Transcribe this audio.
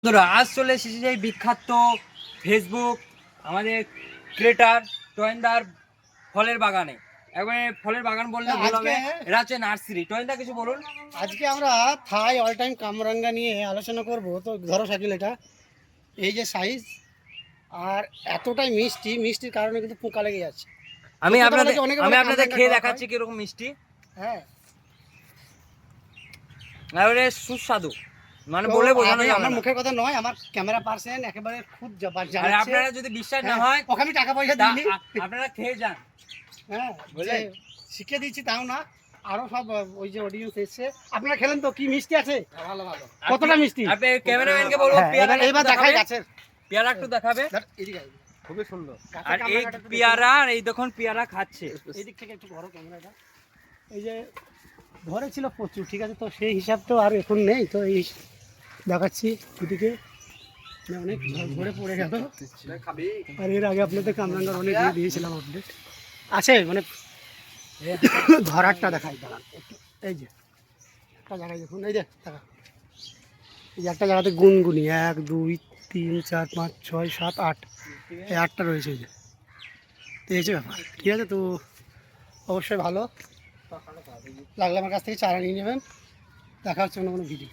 বন্ধুরা আজ চলে এসেছি এই বিখ্যাত ফেসবুক আমাদের ক্রিয়েটার টয়েনদার ফলের বাগানে। একবারে ফলের বাগান বললে ভুল হবে, এটা হচ্ছে নার্সারি। টয়েনদা কিছু বলুন। আজকে আমরা থাই অল টাইম কামরাঙ্গা নিয়ে আলোচনা করব। তো ধরো সাইকেল এটা এই যে সাইজ আর এতটাই মিষ্টি, মিষ্টির কারণে কিন্তু পোকা লেগে যাচ্ছে। আমি আপনাদের খেয়ে দেখাচ্ছি কিরকম মিষ্টি। হ্যাঁ, এবারে সুস্বাদু, মানে বলে বোঝানো যাবে না। আমার মুখের কথা নয়, আমার ক্যামেরা পার্সন একেবারে খুব জানাচ্ছে। আর আপনারা যদি বিশ্বাস না হয়, ওকে আমি টাকা পয়সা দিইনি, আপনারা খেয়ে যান। হ্যাঁ বুঝলে, শিখিয়ে দিচ্ছি তাও না। আরো সব ওই যে অডিয়েন্স এসেছে, আপনারা খেলেন তো কি মিষ্টি আছে? ভালো ভালো। কতটা মিষ্টি আপনি ক্যামেরাম্যানকে বলবো এবার দেখাই গাছের পেয়ারা একটু দেখাবে। খুবই সুন্দর। আর এই পেয়ারা, আর এই দেখুন পেয়ারা খাচ্ছে। এই দিক থেকে একটু বড় ক্যামেরাটা। এই যে ধরে ছিল প্রচুর, ঠিক আছে, তো সেই হিসাব তো আর এখন নেই। তো এই দেখাচ্ছি এদিকে অনেক ধরে পড়ে গেল। আর এর আগে আপনাদের কামরাঙ্গার অনেক দিয়ে দিয়েছিলাম আপডেট আছে, মানে ধরারটা দেখাই দাঁড়ান। এই যে একটা জায়গায় দেখুন, এই যে দেখা, এই যে একটা জায়গাতে গুনগুনি 1 2 3 4 5 6 7 8, এই 8টা রয়েছে। এই যে তো এই যে ব্যাপার, ঠিক আছে। তো অবশ্যই ভালো লাগলে আমার কাছ থেকে চারা নিয়ে নেবেন। দেখা হচ্ছে অন্য কোনো ভিডিও।